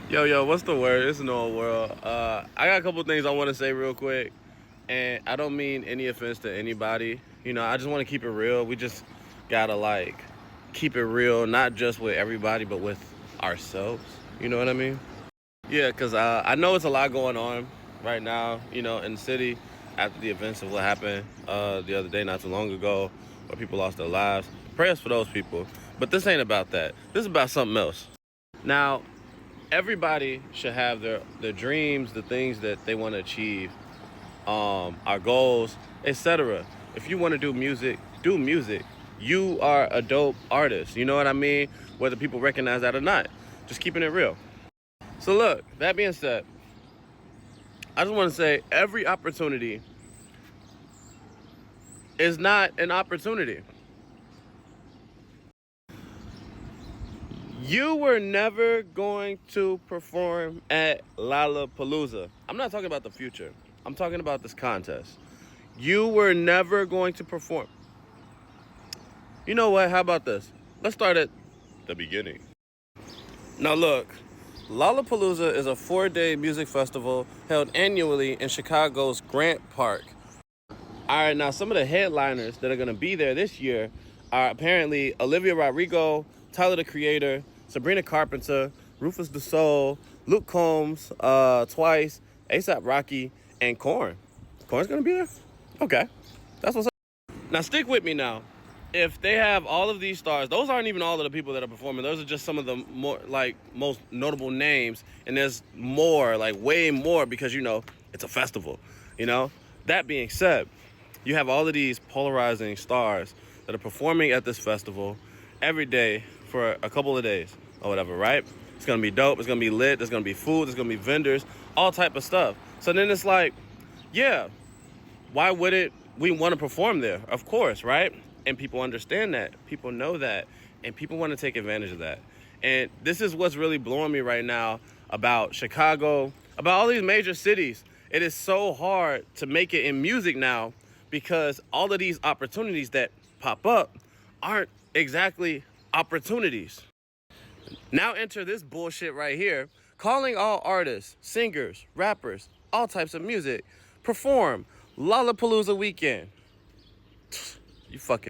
Yo, what's the word? It's an old world. I got a couple things I want to say real quick, and I don't mean any offense to anybody. I just want to keep it real. We just gotta keep it real, not just with everybody, but with ourselves. You know what I mean? Yeah, cause I know it's a lot going on right now. In the city after the events of what happened the other day, not too long ago, where people lost their lives. Prayers for those people. But this ain't about that. This is about something else. Now, everybody should have their dreams, the things that they want to achieve, our goals, etc. If you want to do music, do music. You are a dope artist. You know what I mean? Whether people recognize that or not. Just keeping it real. So look, that being said, I just want to say every opportunity is not an opportunity. You were never going to perform at Lollapalooza. I'm not talking about the future. I'm talking about this contest. You were never going to perform. You know what? How about this? Let's start at the beginning. Now look, Lollapalooza is a 4-day music festival held annually in Chicago's Grant Park. All right, now some of the headliners that are going to be there this year are apparently Olivia Rodrigo, Tyler the Creator, Sabrina Carpenter, Rufus Du Sol, Luke Combs, Twice, A$AP Rocky, and Korn. Korn's going to be there? Okay, that's what's up. Now stick with me now. If they have all of these stars, those aren't even all of the people that are performing. Those are just some of the more most notable names, and there's more, way more, because it's a festival. That being said, you have all of these polarizing stars that are performing at this festival every day for a couple of days or whatever, right? It's gonna be dope. It's gonna be lit. There's gonna be food. There's gonna be vendors, all type of stuff. So then it's like, yeah, why would we want to perform there? Of course, right? And people understand that. People know that. And people want to take advantage of that. And this is what's really blowing me right now about Chicago, about all these major cities. It is so hard to make it in music now because all of these opportunities that pop up aren't exactly opportunities. Now enter this bullshit right here, calling all artists, singers, rappers, all types of music, perform Lollapalooza weekend. You fucking...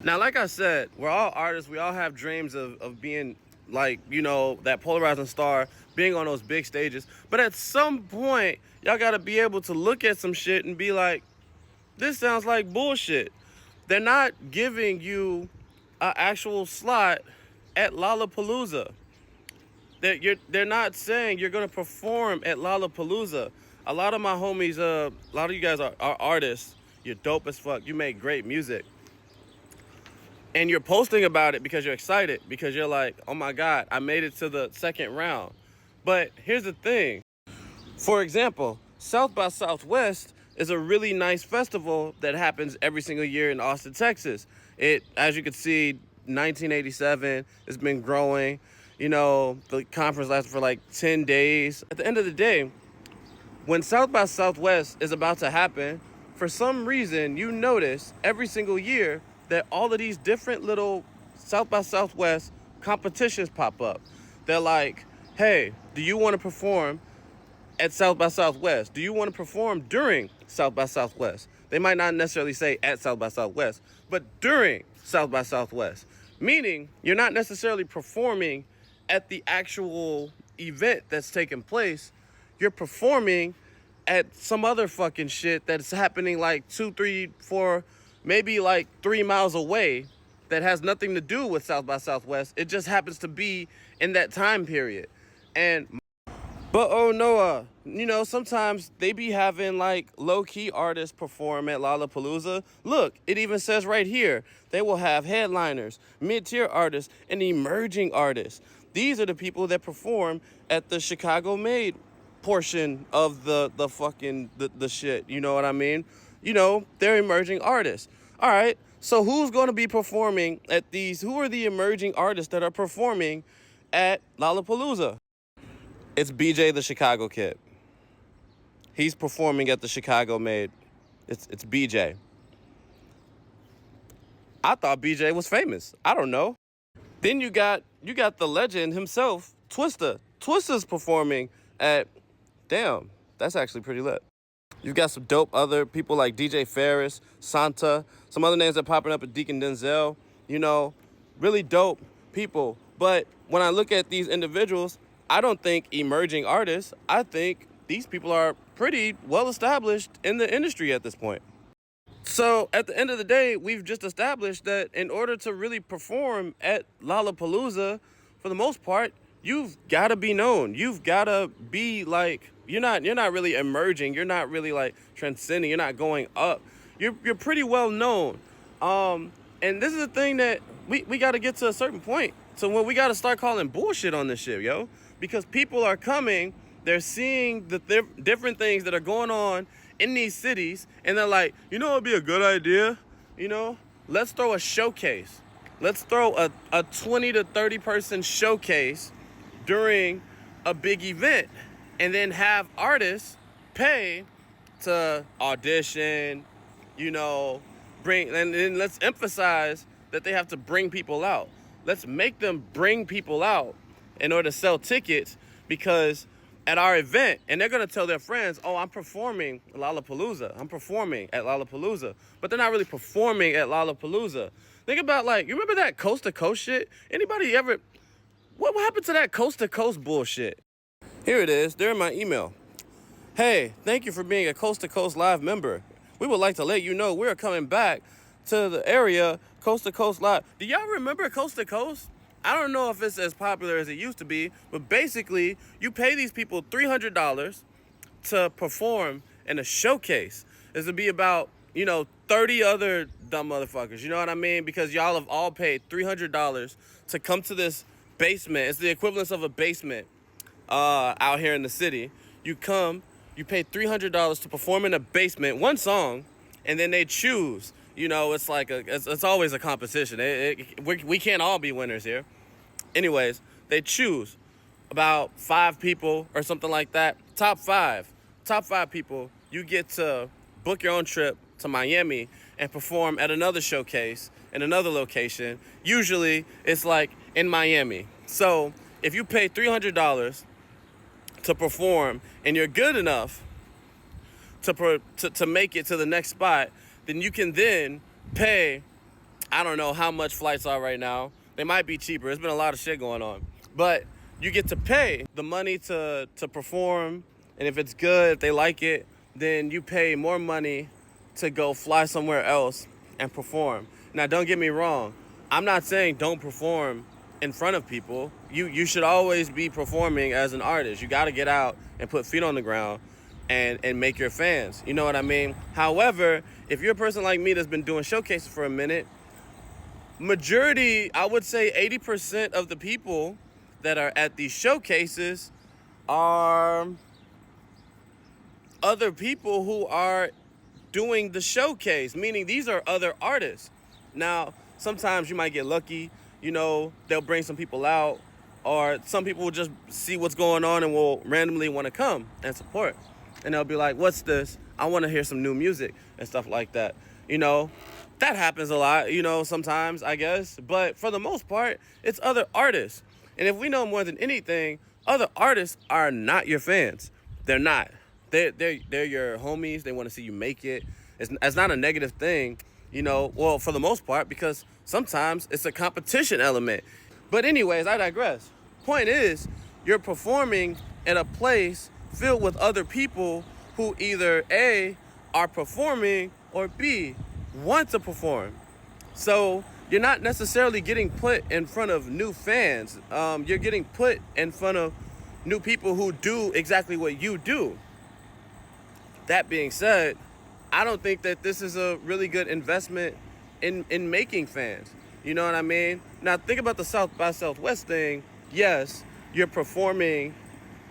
Now, like I said, we're all artists. We all have dreams of being that polarizing star, being on those big stages. But at some point, y'all got to be able to look at some shit and be like, this sounds like bullshit. They're not giving you an actual slot at Lollapalooza. They're not saying you're going to perform at Lollapalooza. A lot of my homies, a lot of you guys are artists. You're dope as fuck. You make great music. And you're posting about it because you're excited, because you're like, oh my God, I made it to the second round. But here's the thing. For example, South by Southwest is a really nice festival that happens every single year in Austin, Texas. It, as you can see, 1987, it's been growing. The conference lasted for 10 days. At the end of the day, when South by Southwest is about to happen, for some reason, you notice every single year that all of these different little South by Southwest competitions pop up. They're like, hey, do you want to perform at South by Southwest? Do you want to perform during South by Southwest? They might not necessarily say at South by Southwest, but during South by Southwest. Meaning, you're not necessarily performing at the actual event that's taking place. You're performing at some other fucking shit that's happening 2, 3, 4, maybe 3 miles away that has nothing to do with South by Southwest. It just happens to be in that time period. But oh Noah, sometimes they be having low-key artists perform at Lollapalooza. Look, it even says right here, they will have headliners, mid-tier artists, and emerging artists. These are the people that perform at the Chicago Made portion of the shit. You know what I mean? They're emerging artists. All right, so who's going to be performing at these? Who are the emerging artists that are performing at Lollapalooza? It's BJ the Chicago Kid. He's performing at the Chicago Made. It's BJ. I thought BJ was famous. I don't know. Then you got the legend himself, Twista's performing at, damn, that's actually pretty lit. You've got some dope other people like DJ Ferris, Santa, some other names that are popping up at Deacon Denzel, you know, really dope people. But when I look at these individuals, I don't think emerging artists. I think these people are pretty well established in the industry at this point. So at the end of the day, we've just established that in order to really perform at Lollapalooza, for the most part, you've got to be known. You've got to be like, you're not really emerging. You're not really like transcending. You're not going up. You're pretty well known. And this is the thing that we got to get to a certain point. So when we got to start calling bullshit on this shit, yo, because people are coming, they're seeing the different things that are going on in these cities, and they're like, you know, it'd be a good idea, you know, let's throw a showcase. Let's throw a 20 to 30 person showcase during a big event, and then have artists pay to audition, you know, and then let's emphasize that they have to bring people out. Let's make them bring people out in order to sell tickets, because at our event, and they're going to tell their friends, oh, I'm performing at Lollapalooza. I'm performing at Lollapalooza. But they're not really performing at Lollapalooza. Think about, like, you remember that coast to coast shit? Anybody ever, what happened to that coast to coast bullshit? Here it is, they're in my email. Hey, thank you for being a Coast to Coast Live member. We would like to let you know we're coming back to the area, Coast to Coast Live. Do y'all remember Coast to Coast? I don't know if it's as popular as it used to be, but basically, you pay these people $300 to perform in a showcase. This would be about, 30 other dumb motherfuckers, you know what I mean? Because y'all have all paid $300 to come to this basement. It's the equivalence of a basement out here in the city. You come, you pay $300 to perform in a basement, one song, and then they choose. It's like it's always a competition. We can't all be winners here. Anyways, they choose about 5 people or something like that. Top five people, you get to book your own trip to Miami and perform at another showcase in another location. Usually, it's like in Miami. So if you pay $300 to perform and you're good enough to make it to the next spot, then you can then pay, I don't know how much flights are right now. They might be cheaper. There's been a lot of shit going on. But you get to pay the money to perform, and if it's good, if they like it, then you pay more money to go fly somewhere else and perform. Now, don't get me wrong. I'm not saying don't perform in front of people. You should always be performing as an artist. You got to get out and put feet on the ground and make your fans. You know what I mean? However, if you're a person like me that's been doing showcases for a minute, majority, I would say 80% of the people that are at these showcases are other people who are doing the showcase, meaning these are other artists. Now, sometimes you might get lucky, they'll bring some people out, or some people will just see what's going on and will randomly want to come and support. And they'll be like, what's this? I want to hear some new music and stuff like that. That happens a lot, sometimes, I guess. But for the most part, it's other artists. And if we know more than anything, other artists are not your fans. They're not. They're your homies. They want to see you make it. It's not a negative thing, well, for the most part, because sometimes it's a competition element. But anyways, I digress. Point is, you're performing at a place filled with other people who either A, are performing, or B, want to perform. So you're not necessarily getting put in front of new fans. You're getting put in front of new people who do exactly what you do. That being said, I don't think that this is a really good investment in making fans. You know what I mean? Now think about the South by Southwest thing. Yes, you're performing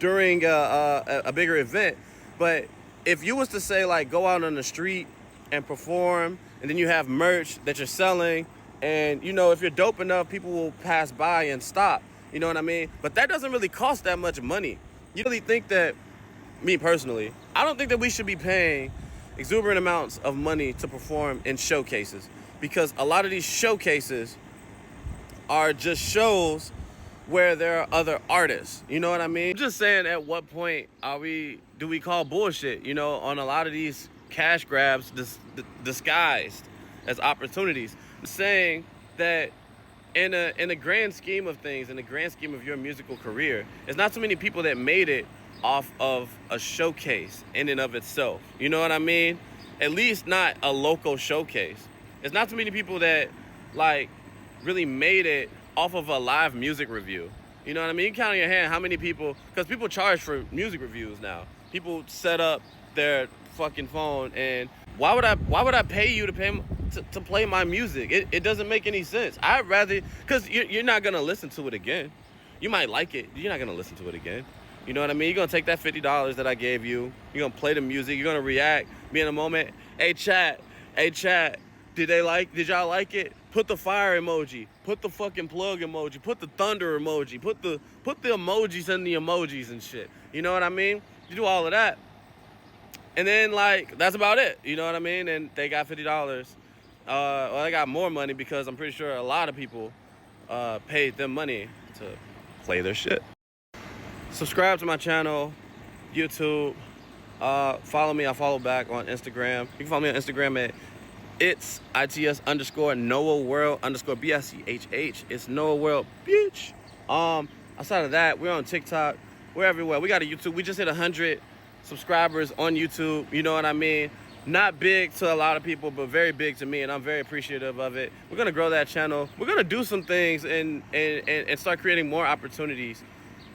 during a bigger event, but if you was to say, like, go out on the street and perform, and then you have merch that you're selling, and if you're dope enough, people will pass by and stop. You know what I mean? But that doesn't really cost that much money. You really think that, me personally, I don't think that we should be paying exuberant amounts of money to perform in showcases, because a lot of these showcases are just shows where there are other artists. You know what I mean? I'm just saying, at what point do we call bullshit, you know, on a lot of these cash grabs disguised as opportunities? I'm saying that in the grand scheme of things, in the grand scheme of your musical career, there's not so many people that made it off of a showcase in and of itself. You know what I mean? At least not a local showcase. There's not so many people that like really made it off of a live music review. You know what I mean? You count on your hand how many people, because people charge for music reviews now. People set up their fucking phone, and why would I pay you to play my music? It doesn't make any sense. I'd rather, because you're not gonna listen to it again. You might like it, you're not gonna listen to it again. You know what I mean? You're gonna take that $50 that I gave you, you're gonna play the music, you're gonna react, be in a moment. Hey chat, did y'all like it? Put the fire emoji, put the fucking plug emoji, put the thunder emoji, put the emojis in the emojis and shit. You know what I mean? You do all of that, and then like that's about it. You know what I mean? And they got $50. Well, they got more money because I'm pretty sure a lot of people paid them money to play their shit. Subscribe to my channel, YouTube. Follow me. I follow back on Instagram. You can follow me on Instagram at its_Noah_World_BICHH. It's Noah World, bitch. Outside of that, we're on TikTok. We're everywhere. We got a YouTube. We just hit 100 subscribers on YouTube. You know what I mean? Not big to a lot of people, but very big to me, and I'm very appreciative of it. We're gonna grow that channel. We're gonna do some things and start creating more opportunities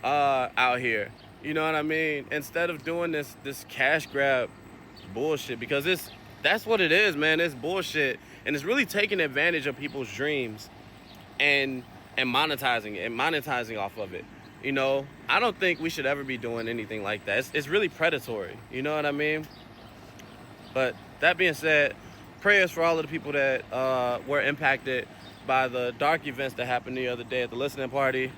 out here. You know what I mean? Instead of doing this cash grab bullshit, because that's what it is, man. It's bullshit, and it's really taking advantage of people's dreams and monetizing off of it. You know, I don't think we should ever be doing anything like that. It's really predatory. You know what I mean? But that being said, prayers for all of the people that were impacted by the dark events that happened the other day at the listening party.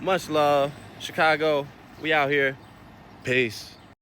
Much love. Chicago, we out here. Peace.